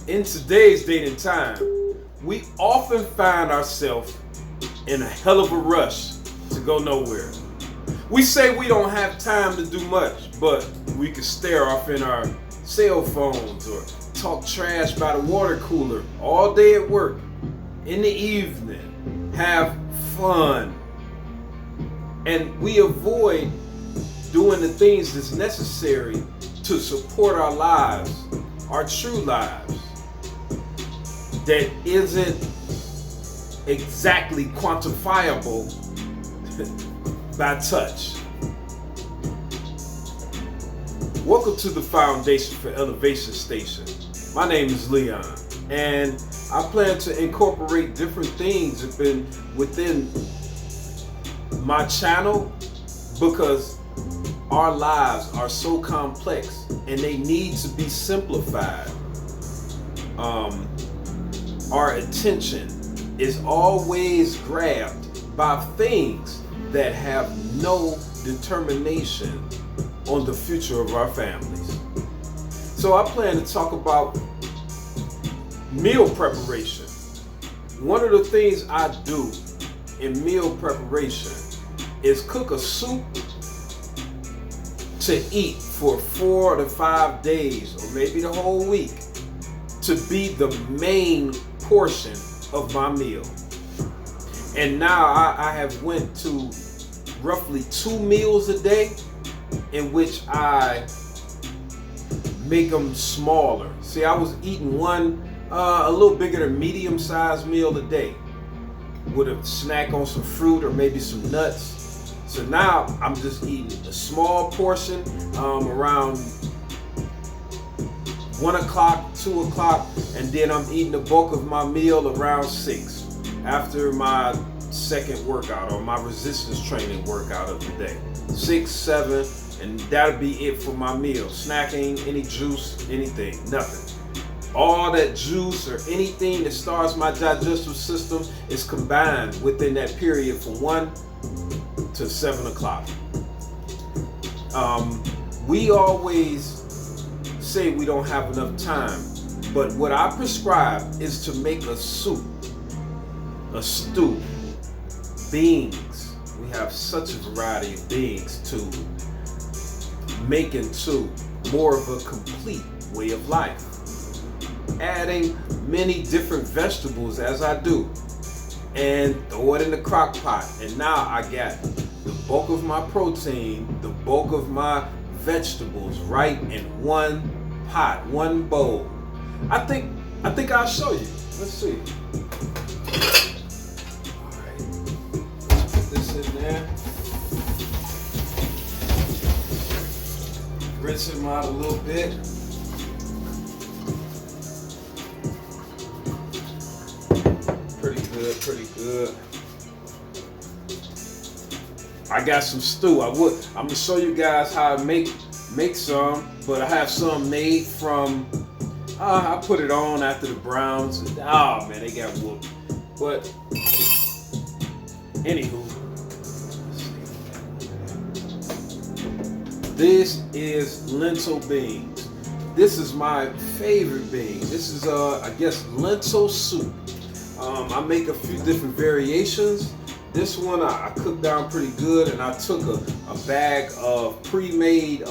In today's date and time, we often find ourselves in a hell of a rush to go nowhere. We say we don't have time to do much, but we can stare off in our cell phones or talk trash by the water cooler all day at work, in the evening, have fun, and we avoid doing the things that's necessary to support our lives, our true lives, that isn't exactly quantifiable by touch. Welcome to the Foundation for Elevation Station. My name is Leon, and I plan to incorporate different things within my channel because our lives are so complex and they need to be simplified. Our attention is always grabbed by things that have no determination on the future of our families. So I plan to talk about meal preparation. One of the things I do in meal preparation is cook a soup to eat for 4 to 5 days or maybe the whole week to be the main portion of my meal. And now I have went to roughly 2 meals a day in which I make them smaller. See, I was eating one a little bigger than medium-sized meal a day with a snack on some fruit or maybe some nuts. So now I'm just eating a small portion around 1 o'clock, 2 o'clock, and then I'm eating the bulk of my meal around 6 after my second workout or my resistance training workout of the day. 6, 7, and that'll be it for my meal. Snacking, any juice, anything, nothing. All that juice or anything that starts my digestive system is combined within that period from 1 to 7 o'clock. We always say we don't have enough time, but what I prescribe is to make a soup, a stew, beans. We have such a variety of beans to make into more of a complete way of life. Adding many different vegetables as I do, and throw it in the crock pot, and now I got the bulk of my protein, the bulk of my vegetables right in one pot, one bowl. I think I'll show you. Let's see. All right, put this in there. Rinse them out a little bit. Pretty good. I got some stew. I'm gonna show you guys how to make some, but I have some made from. I put it on after the Browns. Oh man, they got whooped. But anywho, this is lentil beans. This is my favorite bean. This is I guess lentil soup. I make a few different variations. This one I cooked down pretty good, and I took a bag of pre-made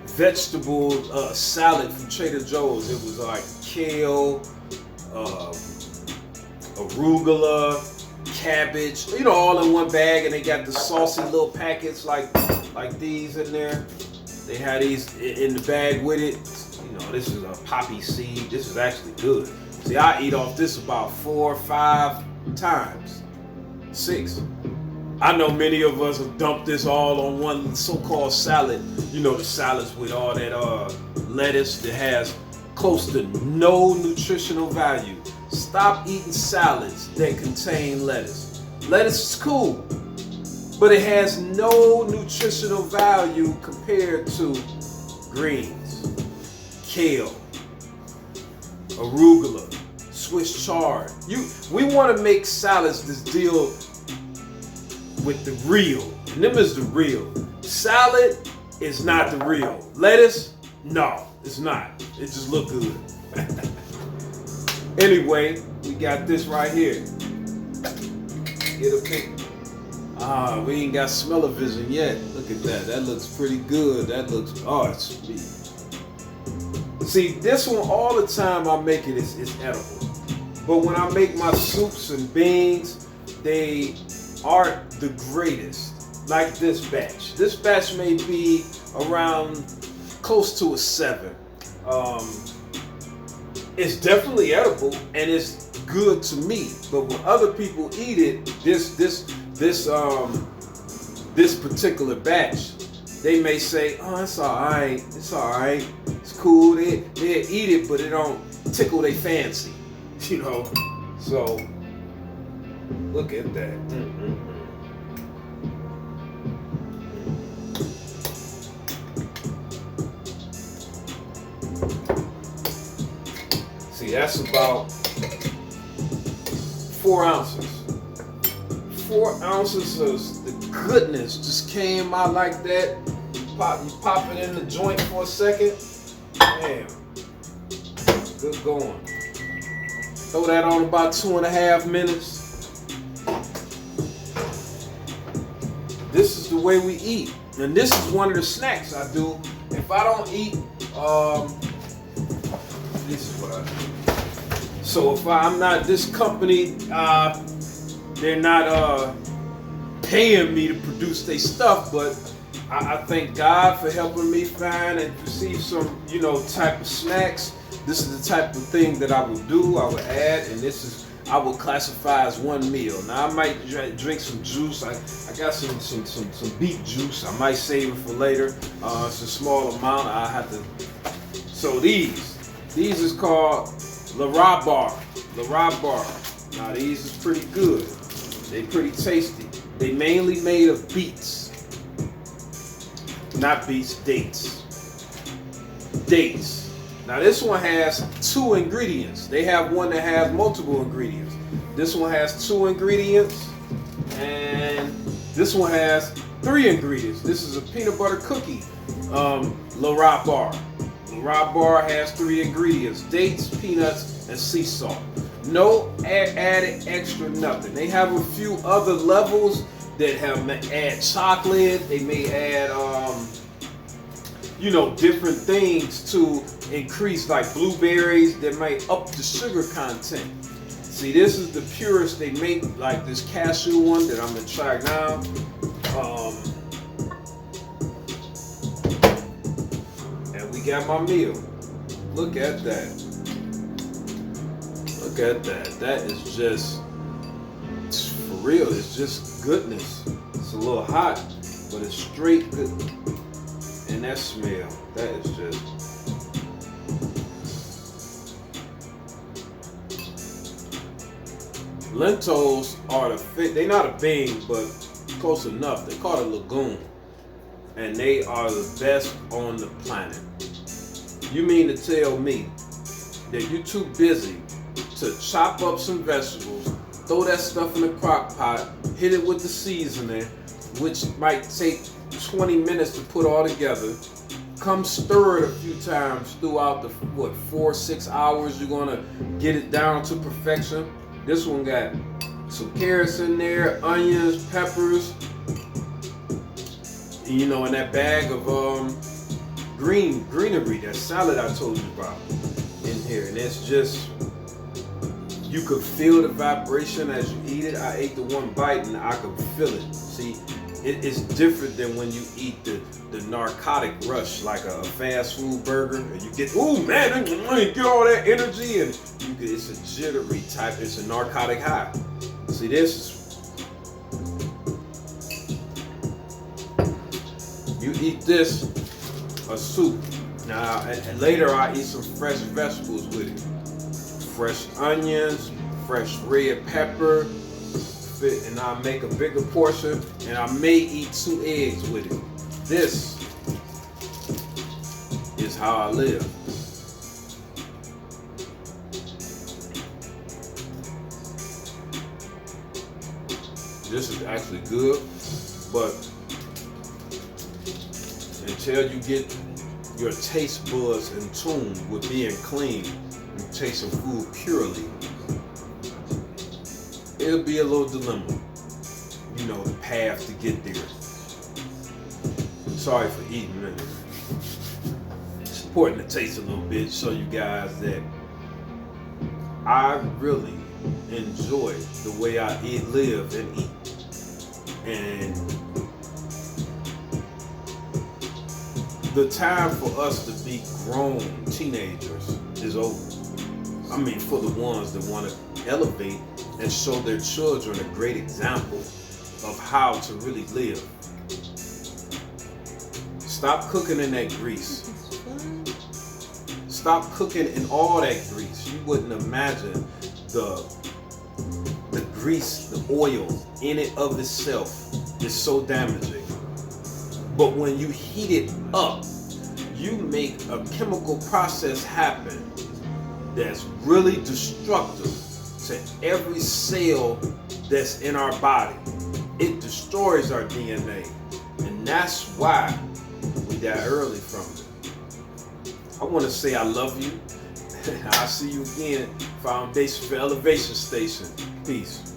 vegetable salad from Trader Joe's. It was like kale, arugula, cabbage, all in one bag, and they got the saucy little packets like these in there. They had these in the bag with it. This is a poppy seed. This is actually good. See, I eat off this about 4 or 5 times. 6. I know many of us have dumped this all on one so-called salad. The salads with all that lettuce that has close to no nutritional value. Stop eating salads that contain lettuce. Lettuce is cool, but it has no nutritional value compared to greens, kale, arugula, Swiss chard. We want to make salads that deal with the real. And them is the real. Salad is not the real. Lettuce, No, it's not. It just look good. Anyway, we got this right here. Get a pic. We ain't got smell-o-vision yet. Look at that. That looks pretty good. That looks, oh, it's sweet. See, this one, all the time I make it is edible. But when I make my soups and beans, they aren't the greatest. Like this batch. This batch may be around close to a 7. It's definitely edible and it's good to me. But when other people eat it, this particular batch, they may say, "Oh, it's alright. It's alright. It's cool." They eat it, but it don't tickle their fancy, you know. So look at that. See, that's about 4 ounces. 4 ounces of the goodness just came out like that. You pop it in the joint for a second. Damn. Good going. Throw that on about 2.5 minutes. This is the way we eat. And this is one of the snacks I do. If I don't eat, this is what I do. So if I'm not, this company, they're not paying me to produce their stuff, but I thank God for helping me find and receive some, you know, type of snacks. This is the type of thing that I would do, I would add, and this is, I would classify as one meal. Now I might drink some juice. I got some beet juice. I might save it for later. It's a small amount. I have to. So these is called Larabar. Larabar. Now these is pretty good. They pretty tasty. They mainly made of beets. Not beets, dates. Dates. Now this one has 2 ingredients. They have one that has multiple ingredients. This one has 2 ingredients, and this one has 3 ingredients. This is a peanut butter cookie, Larabar. Larabar has 3 ingredients: dates, peanuts, and sea salt. No added extra nothing. They have a few other levels that have add chocolate. They may add you know, different things to increase, like blueberries that might up the sugar content. See, this is the purest they make, like this cashew one that I'm gonna try now. And we got my meal. Look at that. Look at that. That is just, for real, it's just goodness. It's a little hot, but it's straight good. And that smell, that is just. Lentils are they're not a bean, but close enough. They call it legume. And they are the best on the planet. You mean to tell me that you're too busy to chop up some vegetables, throw that stuff in the crock pot, hit it with the seasoning, which might take 20 minutes to put all together, come stir it a few times throughout the 4-6 hours you're gonna get it down to perfection. This one got some carrots in there, onions, peppers, and, you know, in that bag of greenery, that salad I told you about in here. And it's just, you could feel the vibration as you eat it. I ate the one bite and I could feel it. See, it's different than when you eat the narcotic rush, like a fast food burger, and you get, oh man, you get all that energy, and it's a jittery type, it's a narcotic high. See, this is, you eat this, a soup. Now, and later I eat some fresh vegetables with it. Fresh onions, fresh red pepper, and I'll make a bigger portion, and I may eat 2 eggs with it. This is how I live. This is actually good, but until you get your taste buds in tune with being clean and tasting food purely, it'll be a little dilemma, the path to get there. Sorry for eating, man. It's important to taste a little bit, show you guys that I really enjoy the way I eat, live, and eat. And the time for us to be grown teenagers is over. I mean, for the ones that want to elevate and show their children a great example of how to really live. Stop cooking in that grease. Stop cooking in all that grease. You wouldn't imagine the grease, the oil in it of itself is so damaging. But when you heat it up, you make a chemical process happen that's really destructive to every cell that's in our body. It destroys our DNA. And that's why we die early from it. I want to say I love you. I'll see you again. Foundation for Elevation Station. Peace.